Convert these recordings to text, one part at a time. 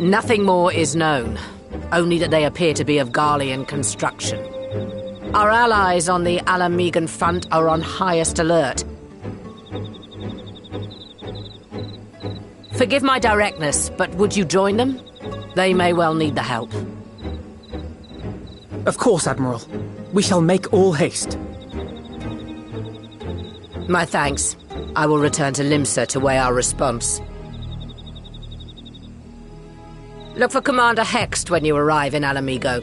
Nothing more is known, only that they appear to be of Garlean construction. Our allies on the Ala Mhigan front are on highest alert. Forgive my directness, but would you join them? They may well need the help. Of course, Admiral. We shall make all haste. My thanks. I will return to Limsa to weigh our response. Look for Commander Hext when you arrive in Ala Mhigo,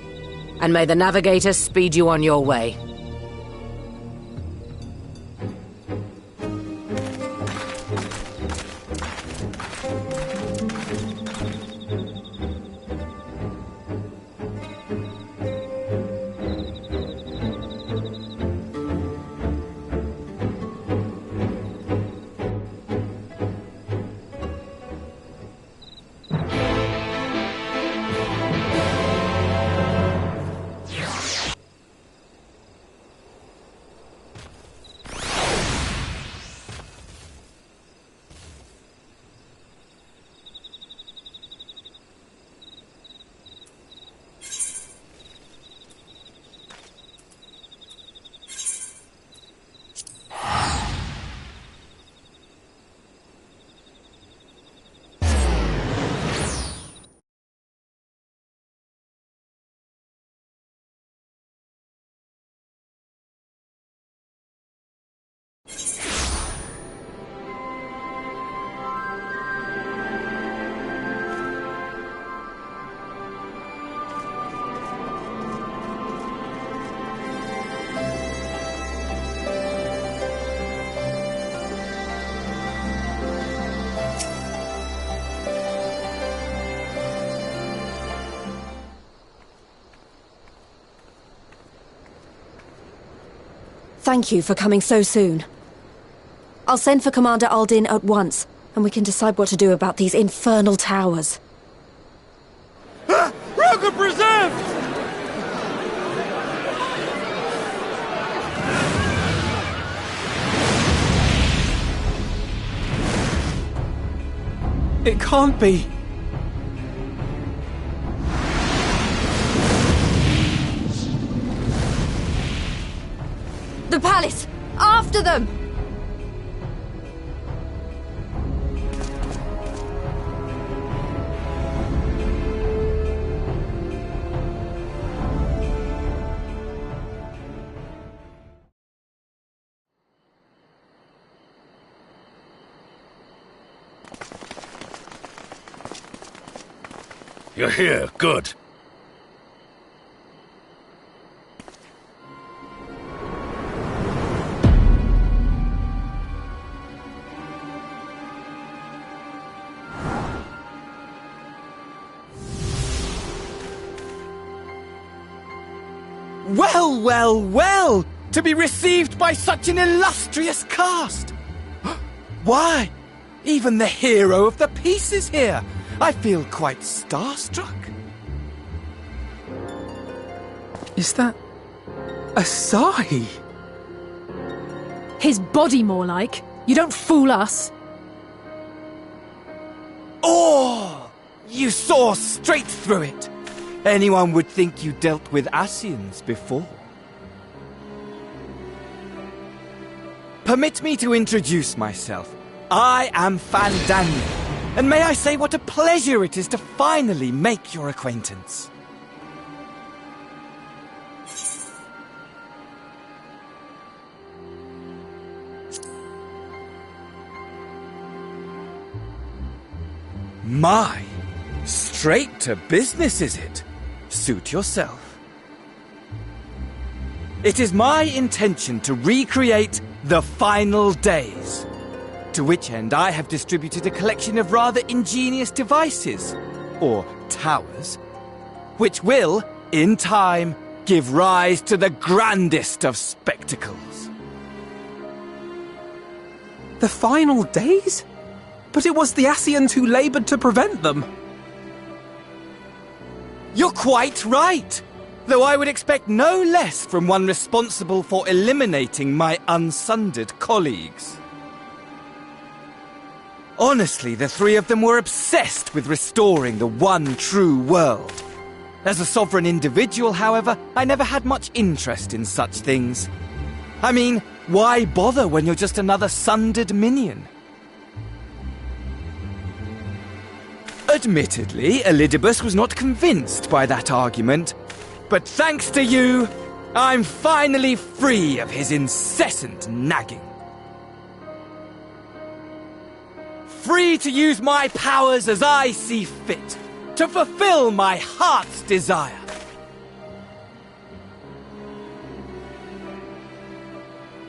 and may the Navigator speed you on your way. Thank you for coming so soon. I'll send for Commander Aldin at once, and we can decide what to do about these infernal towers. Roga preserved! It can't be. The palace! After them! You're here, good. Well, well, well! To be received by such an illustrious cast! Why, even the hero of the piece is here! I feel quite starstruck. Is that... Asahi? His body, more like. You don't fool us. Oh! You saw straight through it! Anyone would think you dealt with Ascians before. Permit me to introduce myself. I am Fandania, and may I say what a pleasure it is to finally make your acquaintance. My, straight to business is it? Suit yourself. It is my intention to recreate the final days. To which end I have distributed a collection of rather ingenious devices, or towers, which will, in time, give rise to the grandest of spectacles. The final days? But it was the Ascians who laboured to prevent them. You're quite right, though I would expect no less from one responsible for eliminating my unsundered colleagues. Honestly, the three of them were obsessed with restoring the one true world. As a sovereign individual, however, I never had much interest in such things. I mean, why bother when you're just another sundered minion? Admittedly, Elidibus was not convinced by that argument, but thanks to you, I'm finally free of his incessant nagging. Free to use my powers as I see fit, to fulfill my heart's desire.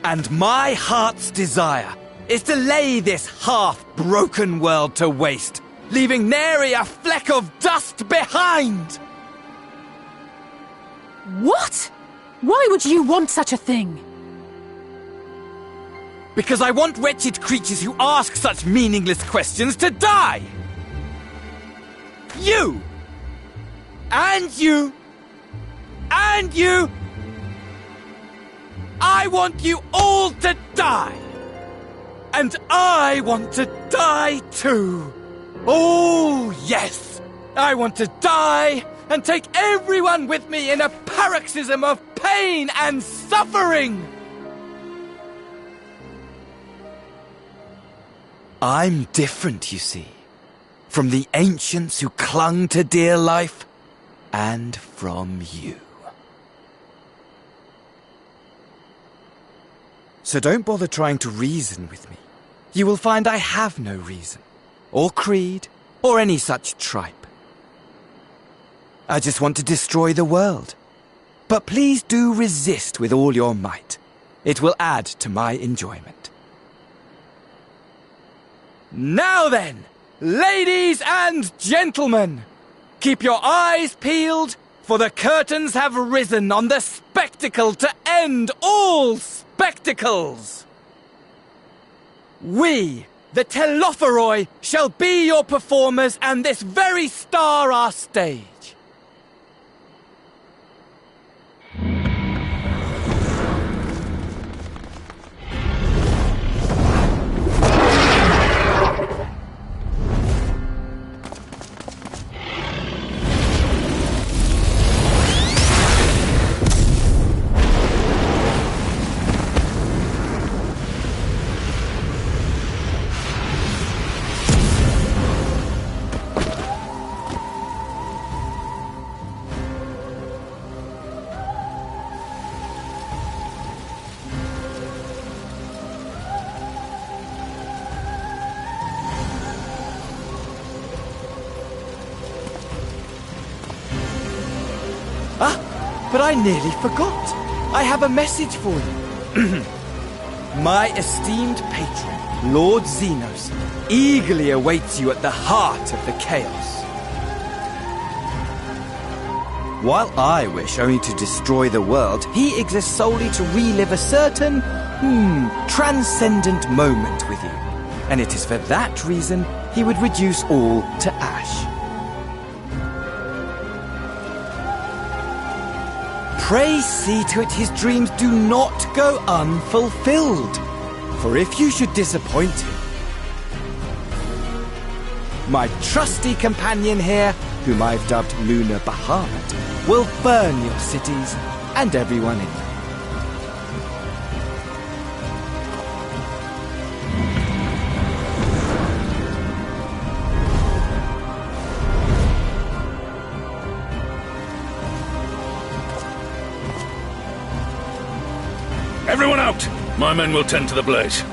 And my heart's desire is to lay this half-broken world to waste, leaving nary a fleck of dust behind! What? Why would you want such a thing? Because I want wretched creatures who ask such meaningless questions to die! You! And you! And you! I want you all to die! And I want to die too! Oh, yes! I want to die and take everyone with me in a paroxysm of pain and suffering! I'm different, you see, from the ancients who clung to dear life, and from you. So don't bother trying to reason with me. You will find I have no reason, or creed, or any such tripe. I just want to destroy the world. But please do resist with all your might. It will add to my enjoyment. Now then, ladies and gentlemen, keep your eyes peeled, for the curtains have risen on the spectacle to end all spectacles. We, the Telophoroi, shall be your performers, and this very star our stage. But I nearly forgot. I have a message for you. My esteemed patron, Lord Xenos, eagerly awaits you at the heart of the chaos. While I wish only to destroy the world, he exists solely to relive a certain, transcendent moment with you. And it is for that reason he would reduce all to ash. Pray see to it his dreams do not go unfulfilled. For if you should disappoint him, my trusty companion here, whom I've dubbed Lunar Bahamut, will burn your cities and everyone in them. Everyone out! My men will tend to the blaze.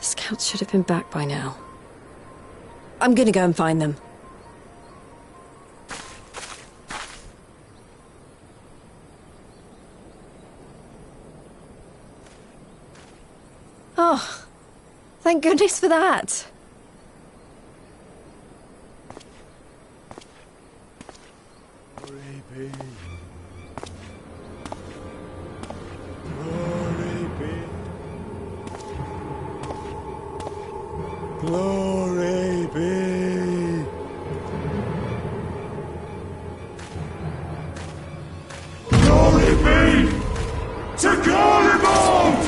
Scouts should have been back by now. I'm gonna go and find them. Oh, thank goodness for that. Glory be. Glory be to Garibald!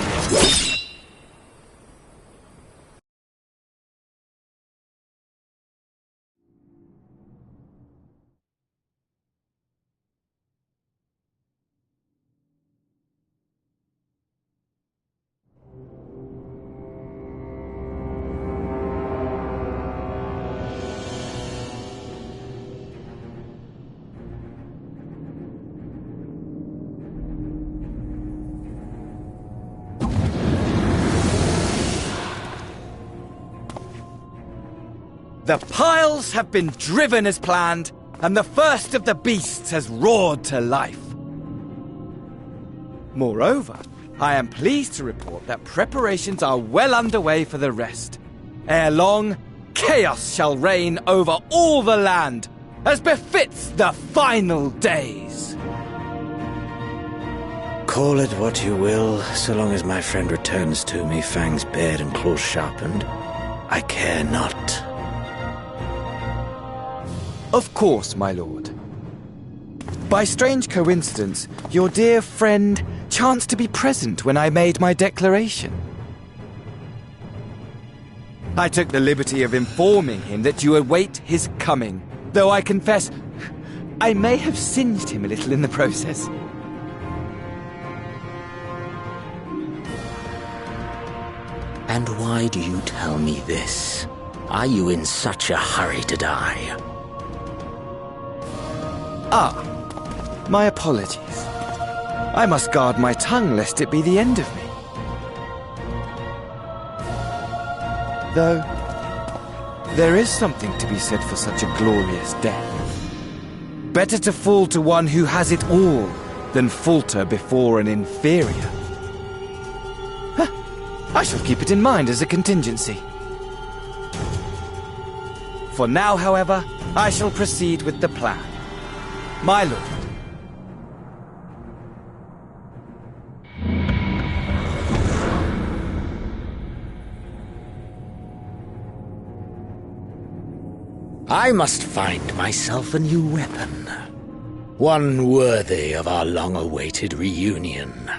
The piles have been driven as planned, and the first of the beasts has roared to life. Moreover, I am pleased to report that preparations are well underway for the rest. Ere long, chaos shall reign over all the land, as befits the final days. Call it what you will, so long as my friend returns to me, fangs bared and claws sharpened. I care not. Of course, my lord. By strange coincidence, your dear friend chanced to be present when I made my declaration. I took the liberty of informing him that you await his coming, though I confess I may have singed him a little in the process. And why do you tell me this? Are you in such a hurry to die? Ah, my apologies. I must guard my tongue lest it be the end of me. Though, there is something to be said for such a glorious death. Better to fall to one who has it all than falter before an inferior. I shall keep it in mind as a contingency. For now, however, I shall proceed with the plan. My lord. I must find myself a new weapon. One worthy of our long-awaited reunion.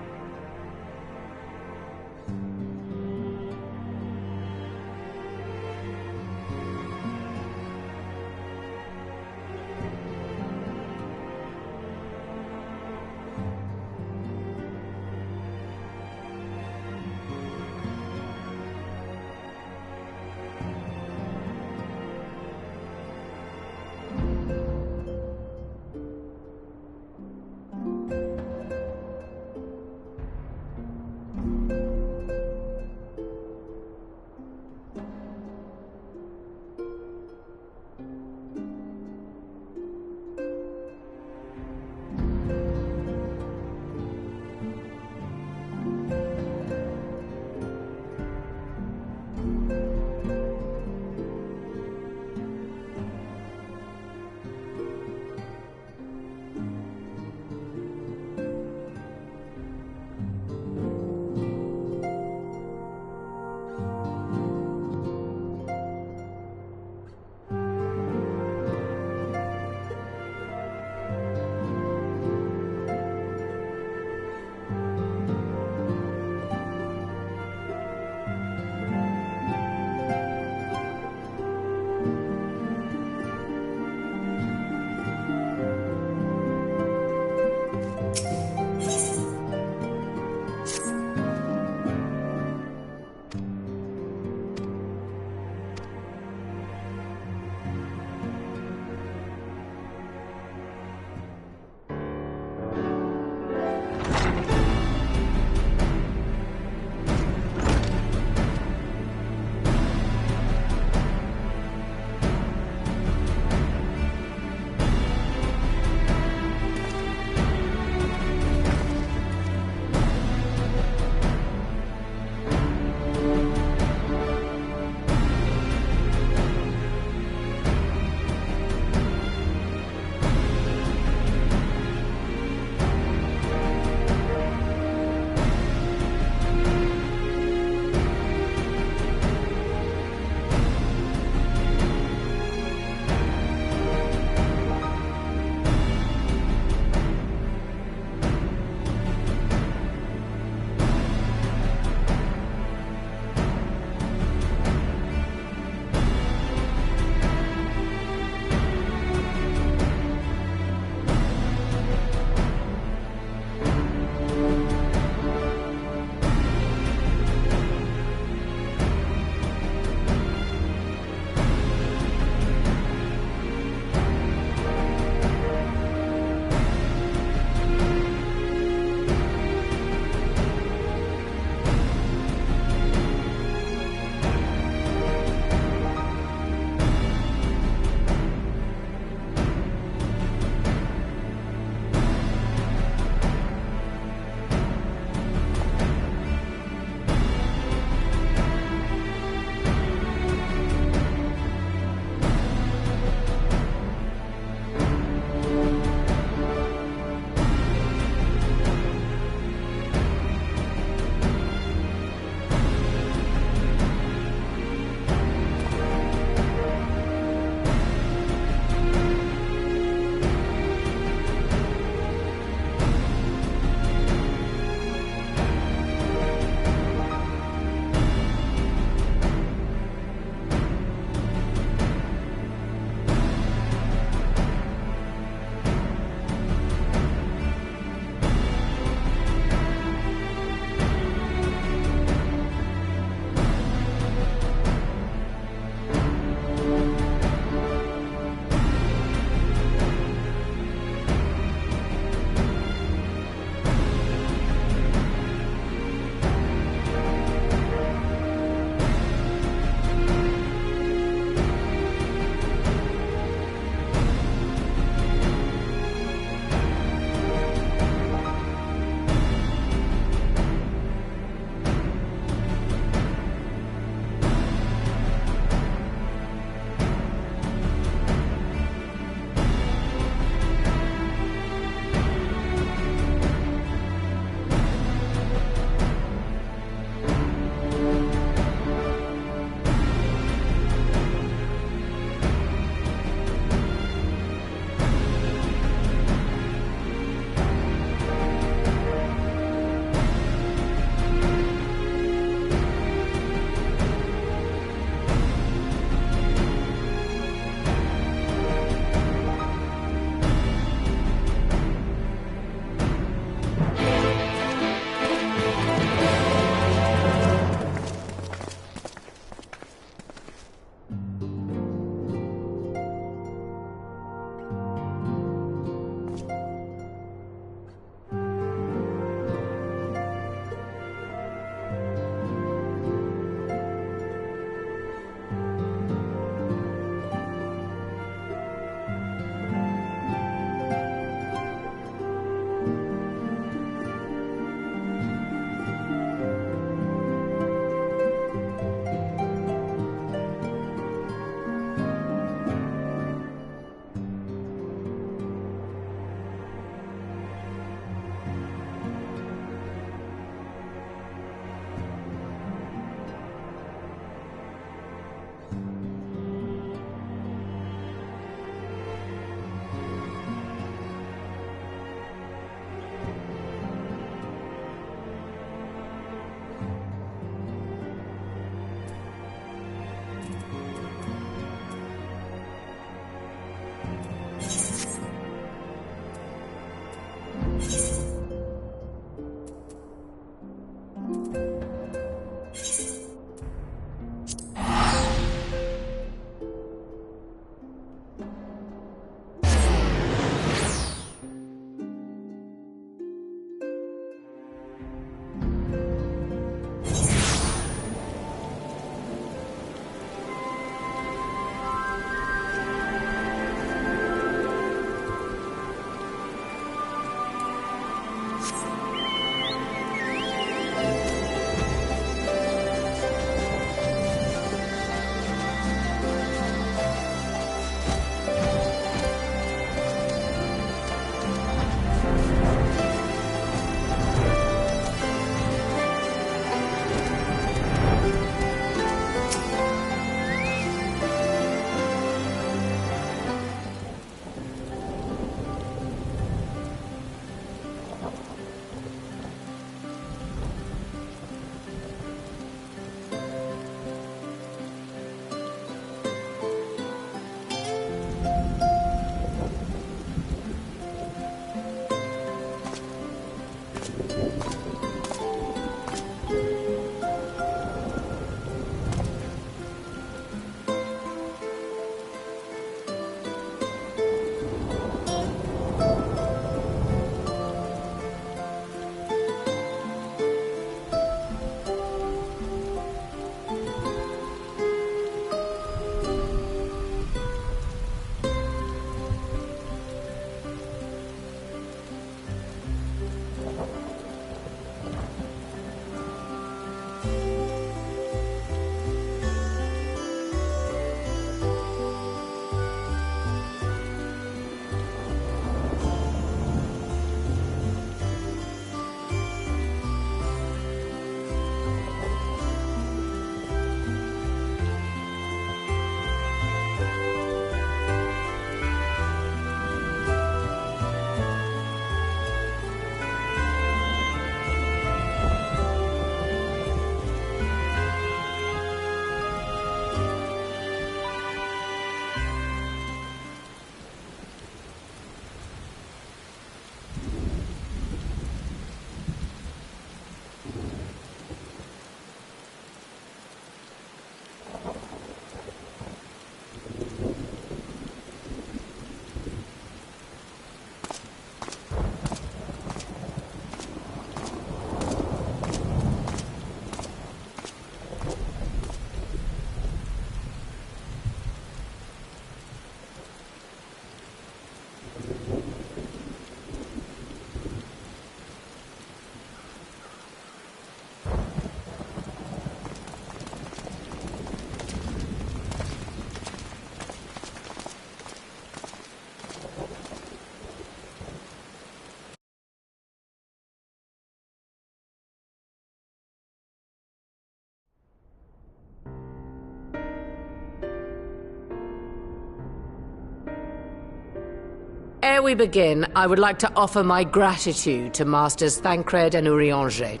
Ere we begin, I would like to offer my gratitude to Masters Thancred and Urianger.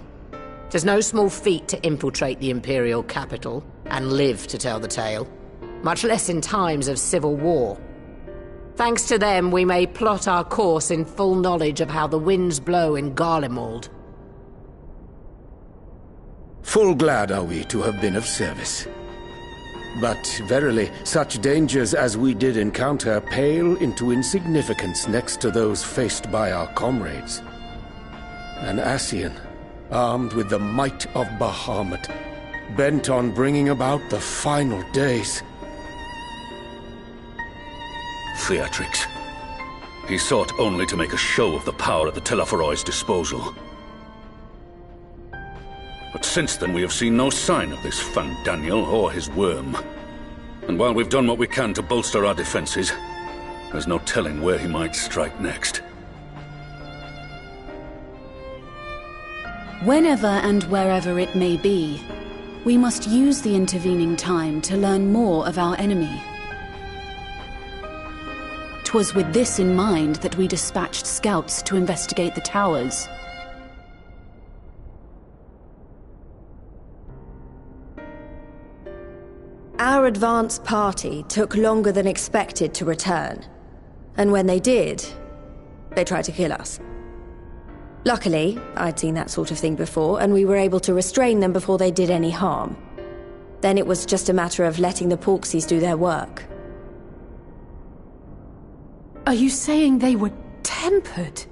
Tis no small feat to infiltrate the Imperial capital and live to tell the tale, much less in times of civil war. Thanks to them, we may plot our course in full knowledge of how the winds blow in Garlemald. Full glad are we to have been of service. But verily, such dangers as we did encounter pale into insignificance next to those faced by our comrades. An Ascian, armed with the might of Bahamut, bent on bringing about the final days. Theatrix. He sought only to make a show of the power at the Telophoroid's disposal. But since then we have seen no sign of this Fandaniel or his worm. And while we've done what we can to bolster our defenses, there's no telling where he might strike next. Whenever and wherever it may be, we must use the intervening time to learn more of our enemy. 'Twas with this in mind that we dispatched scouts to investigate the towers. Our advance party took longer than expected to return. And when they did, they tried to kill us. Luckily, I'd seen that sort of thing before, and we were able to restrain them before they did any harm. Then it was just a matter of letting the Porksies do their work. Are you saying they were tempered?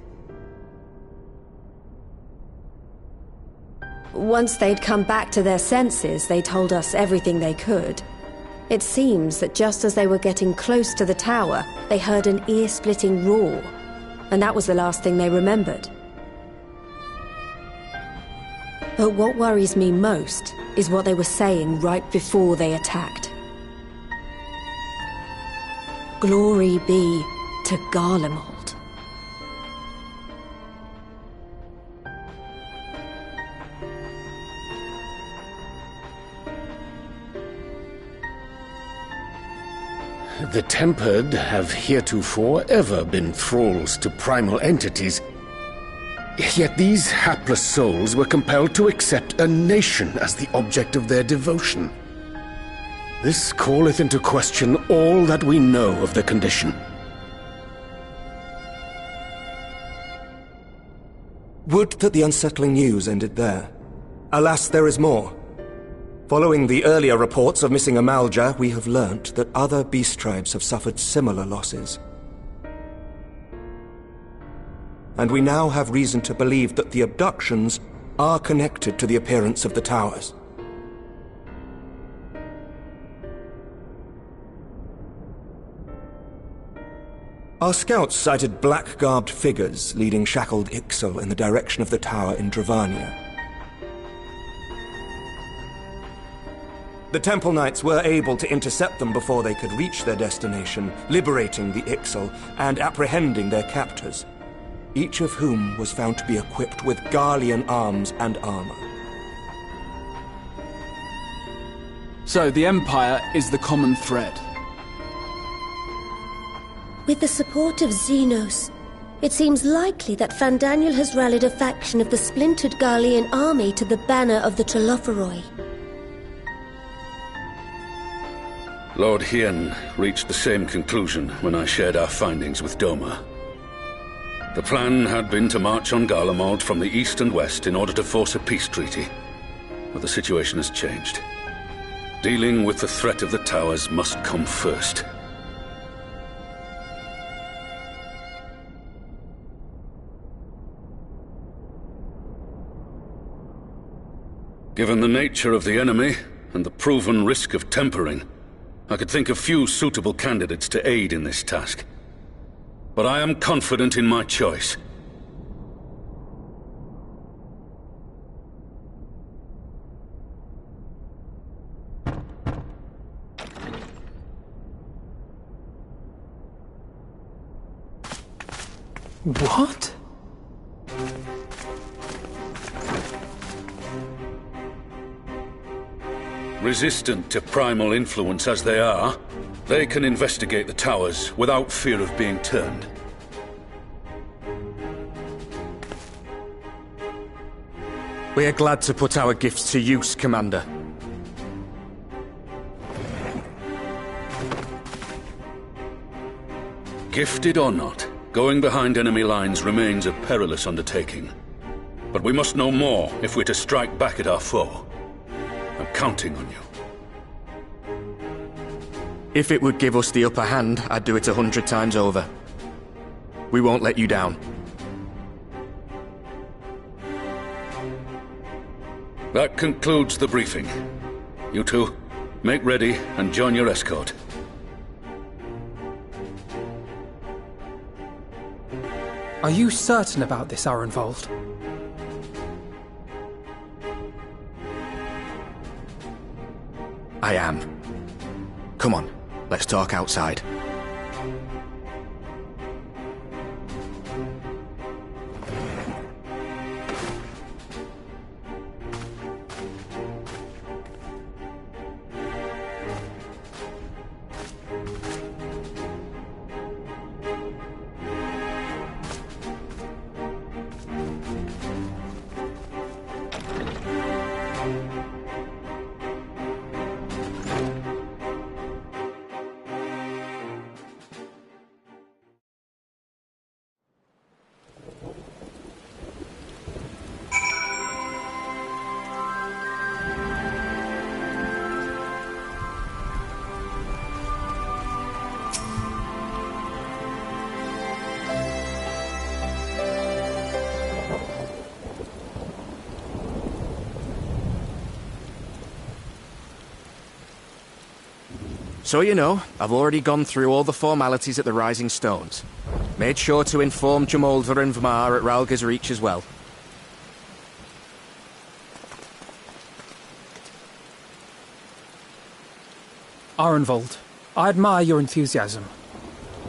Once they'd come back to their senses, they told us everything they could. It seems that just as they were getting close to the tower, they heard an ear-splitting roar, and that was the last thing they remembered. But what worries me most is what they were saying right before they attacked. Glory be to Garlemald. The Tempered have heretofore ever been thralls to primal entities. Yet these hapless souls were compelled to accept a nation as the object of their devotion. This calleth into question all that we know of the condition. Would that the unsettling news ended there. Alas, there is more. Following the earlier reports of missing Amalja, we have learnt that other beast tribes have suffered similar losses. And we now have reason to believe that the abductions are connected to the appearance of the towers. Our scouts sighted black-garbed figures leading shackled Ixal in the direction of the tower in Dravania. The Temple Knights were able to intercept them before they could reach their destination, liberating the Ixal and apprehending their captors, each of whom was found to be equipped with Garlean arms and armor. So the Empire is the common thread. With the support of Xenos, it seems likely that Fandaniel has rallied a faction of the splintered Garlean army to the banner of the Telophoroi. Lord Hien reached the same conclusion when I shared our findings with Doma. The plan had been to march on Garlemald from the east and west in order to force a peace treaty. But the situation has changed. Dealing with the threat of the towers must come first. Given the nature of the enemy and the proven risk of tempering, I could think of few suitable candidates to aid in this task. But I am confident in my choice. What? Resistant to primal influence as they are, they can investigate the towers without fear of being turned. We are glad to put our gifts to use, Commander. Gifted or not, going behind enemy lines remains a perilous undertaking. But we must know more if we're to strike back at our foe. I'm counting on you. If it would give us the upper hand, I'd do it 100 times over. We won't let you down. That concludes the briefing. You two, make ready and join your escort. Are you certain about this, Arenvold? I am. Come on, let's talk outside. So you know, I've already gone through all the formalities at the Rising Stones. Made sure to inform Jamolder and Vmar at Ralga's Reach as well. Arenvold, I admire your enthusiasm,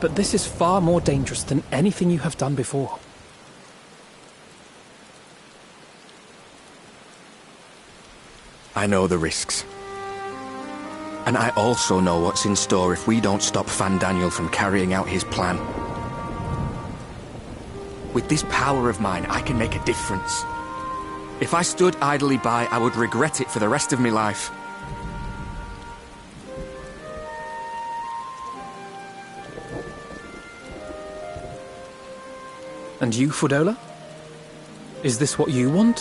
but this is far more dangerous than anything you have done before. I know the risks. And I also know what's in store if we don't stop Fandaniel from carrying out his plan. With this power of mine, I can make a difference. If I stood idly by, I would regret it for the rest of my life. And you, Fordola? Is this what you want?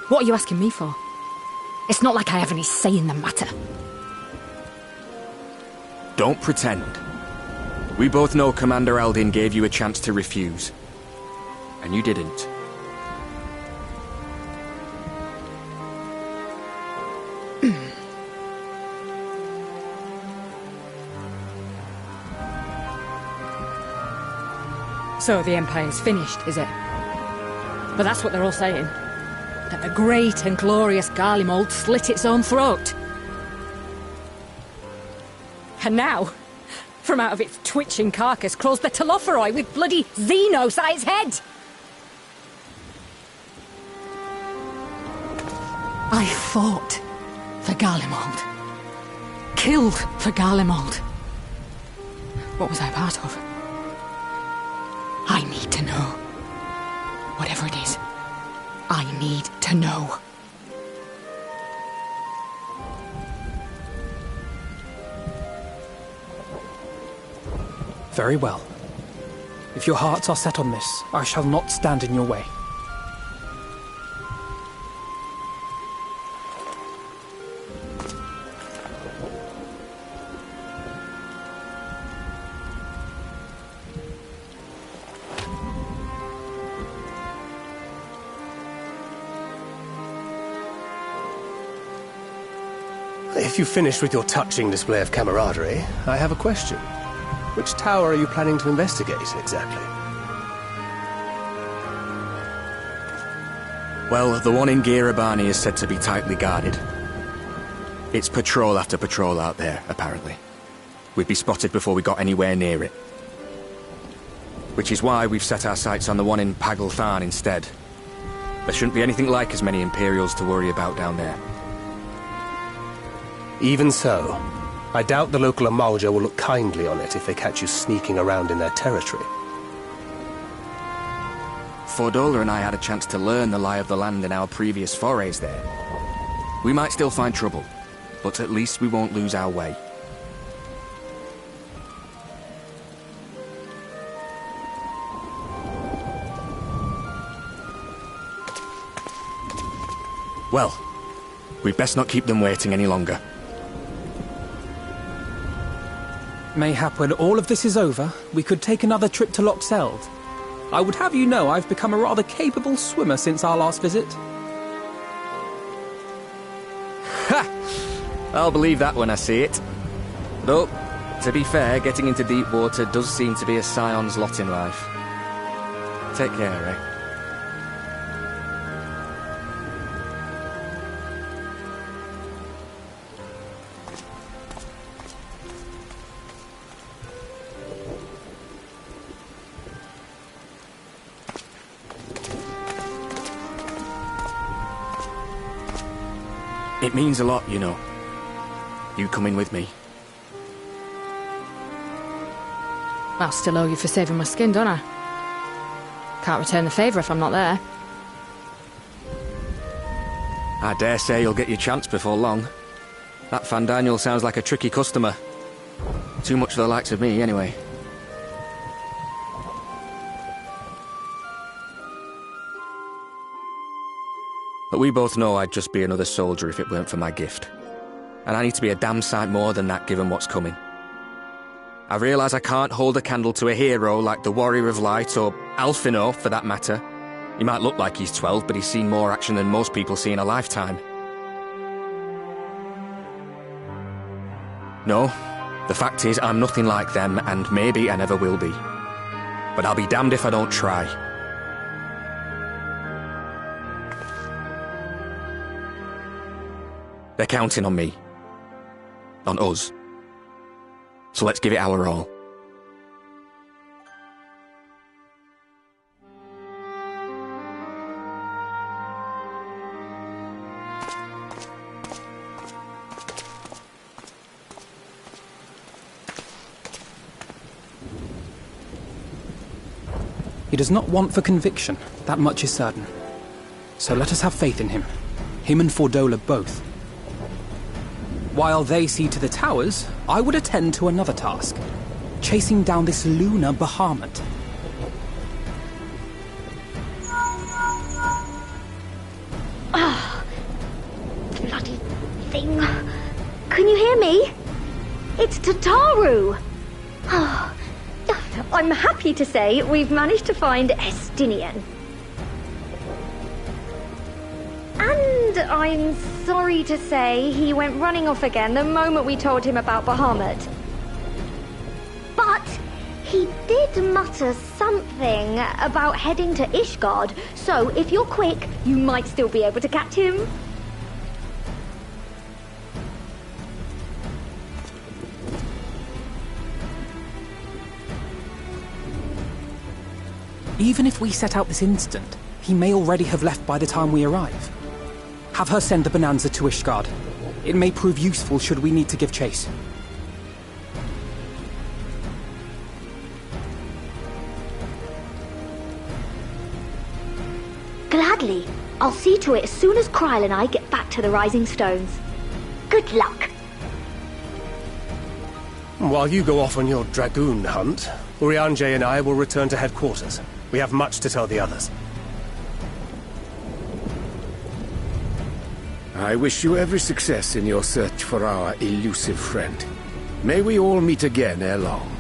What are you asking me for? It's not like I have any say in the matter. Don't pretend. We both know Commander Eldin gave you a chance to refuse. And you didn't. So the Empire's finished, is it? But that's what they're all saying. That the great and glorious Garlemald slit its own throat. And now, from out of its twitching carcass crawls the Telophoroi with bloody Xenos at its head! I fought for Garlemald. Killed for Garlemald. What was I part of? I need to know. Whatever it is, I need to know. Very well. If your hearts are set on this, I shall not stand in your way. If you've finished with your touching display of camaraderie, I have a question. Which tower are you planning to investigate, exactly? Well, the one in Girabani is said to be tightly guarded. It's patrol after patrol out there, apparently. We'd be spotted before we got anywhere near it. Which is why we've set our sights on the one in Pagltharn instead. There shouldn't be anything like as many Imperials to worry about down there. Even so, I doubt the local Amalja will look kindly on it if they catch you sneaking around in their territory. Fordola and I had a chance to learn the lie of the land in our previous forays there. We might still find trouble, but at least we won't lose our way. Well, we'd best not keep them waiting any longer. Mayhap when all of this is over, we could take another trip to Loch Seld. I would have you know I've become a rather capable swimmer since our last visit. Ha! I'll believe that when I see it. Though, to be fair, getting into deep water does seem to be a scion's lot in life. Take care, eh? It means a lot, you know. You coming with me. I'll still owe you for saving my skin, don't I? Can't return the favour if I'm not there. I dare say you'll get your chance before long. That Fandaniel sounds like a tricky customer. Too much for the likes of me, anyway. But we both know I'd just be another soldier if it weren't for my gift. And I need to be a damn sight more than that given what's coming. I realise I can't hold a candle to a hero like the Warrior of Light, or Alphinaud for that matter. He might look like he's 12, but he's seen more action than most people see in a lifetime. No, the fact is I'm nothing like them, and maybe I never will be. But I'll be damned if I don't try. They're counting on me. On us. So let's give it our all. He does not want for conviction, that much is certain. So let us have faith in him. Him and Fordola both. While they see to the towers, I would attend to another task. Chasing down this lunar Bahamut. Ah, bloody thing. Can you hear me? It's Tataru! Oh, I'm happy to say we've managed to find Estinian. And I'm sorry to say he went running off again the moment we told him about Bahamut. But he did mutter something about heading to Ishgard, so if you're quick, you might still be able to catch him. Even if we set out this instant, he may already have left by the time we arrive. Have her send the Bonanza to Ishgard. It may prove useful should we need to give chase. Gladly. I'll see to it as soon as Kryl and I get back to the Rising Stones. Good luck. While you go off on your dragoon hunt, Urianger and I will return to headquarters. We have much to tell the others. I wish you every success in your search for our elusive friend. May we all meet again ere long.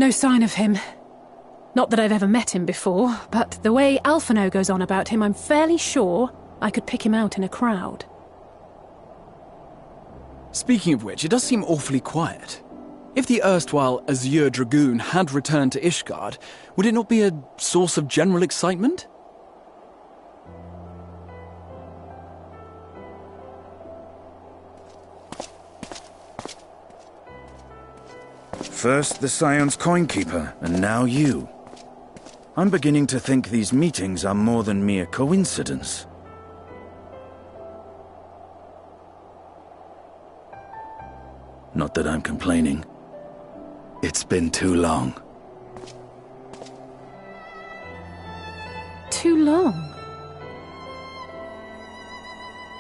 No sign of him. Not that I've ever met him before, but the way Alphino goes on about him, I'm fairly sure I could pick him out in a crowd. Speaking of which, it does seem awfully quiet. If the erstwhile Azure Dragoon had returned to Ishgard, would it not be a source of general excitement? First the Scion's Coinkeeper, and now you. I'm beginning to think these meetings are more than mere coincidence. Not that I'm complaining. It's been too long. Too long?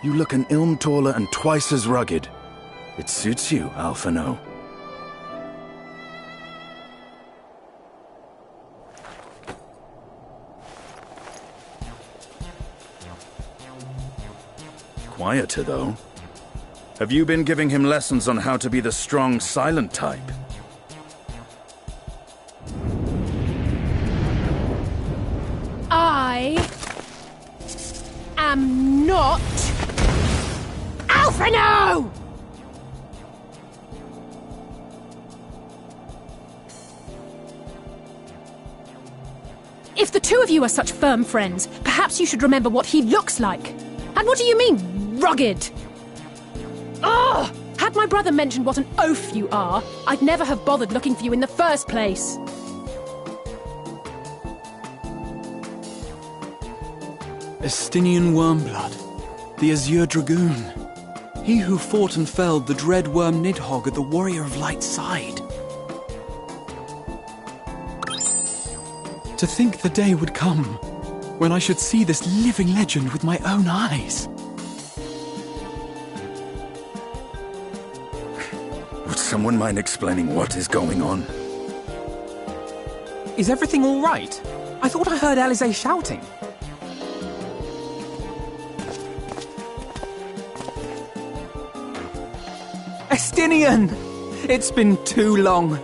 You look an ilm taller and twice as rugged. It suits you, Alphino. Quieter, though. Have you been giving him lessons on how to be the strong, silent type? I am not Alphino! If the two of you are such firm friends, perhaps you should remember what he looks like. And what do you mean, rugged? Ugh! Had my brother mentioned what an oaf you are, I'd never have bothered looking for you in the first place. Estinian Wormblood, the Azure Dragoon. He who fought and felled the dread worm Nidhogg at the Warrior of Light's side. To think the day would come when I should see this living legend with my own eyes. Would someone mind explaining what is going on? Is everything all right? I thought I heard Alisaie shouting. Estinian! It's been too long.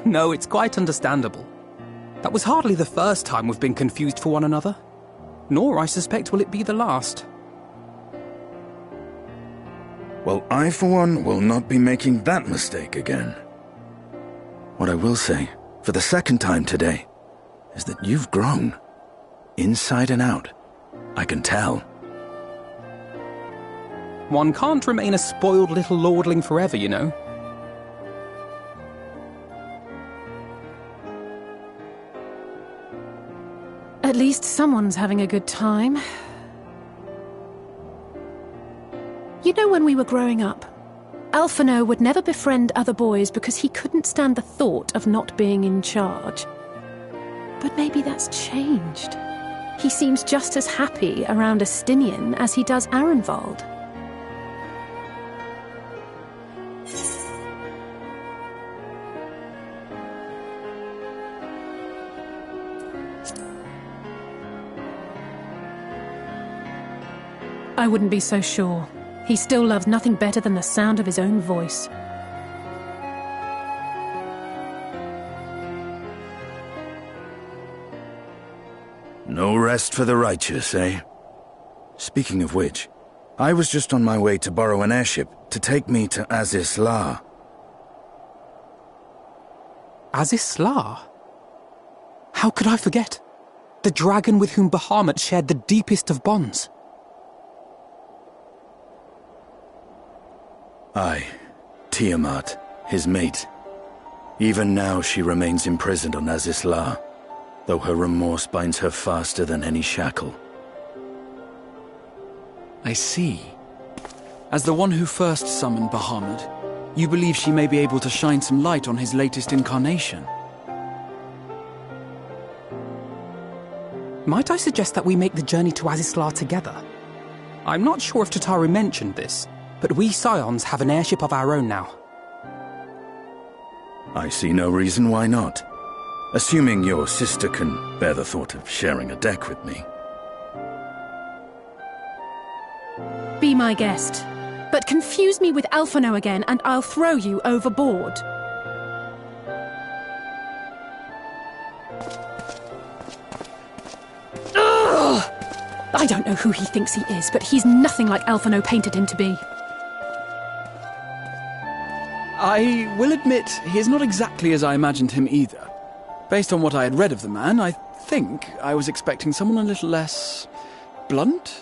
No, it's quite understandable. That was hardly the first time we've been confused for one another. Nor, I suspect, will it be the last. Well, I, for one, will not be making that mistake again. What I will say, for the second time today, is that you've grown. Inside and out. I can tell. One can't remain a spoiled little lordling forever, you know. At least someone's having a good time. You know, when we were growing up, Alphino would never befriend other boys because he couldn't stand the thought of not being in charge. But maybe that's changed. He seems just as happy around Estinian as he does Arenvald. I wouldn't be so sure. He still loves nothing better than the sound of his own voice. No rest for the righteous, eh? Speaking of which, I was just on my way to borrow an airship to take me to Azys Lla. Azys Lla? How could I forget? The dragon with whom Bahamut shared the deepest of bonds. Aye, Tiamat, his mate. Even now she remains imprisoned on Azys Lla, though her remorse binds her faster than any shackle. I see. As the one who first summoned Bahamut, you believe she may be able to shine some light on his latest incarnation. Might I suggest that we make the journey to Azys Lla together? I'm not sure if Tataru mentioned this, but we Scions have an airship of our own now. I see no reason why not. Assuming your sister can bear the thought of sharing a deck with me. Be my guest. But confuse me with Alphino again and I'll throw you overboard. Ugh! I don't know who he thinks he is, but he's nothing like Alphino painted him to be. I will admit, he is not exactly as I imagined him either. Based on what I had read of the man, I think I was expecting someone a little less blunt.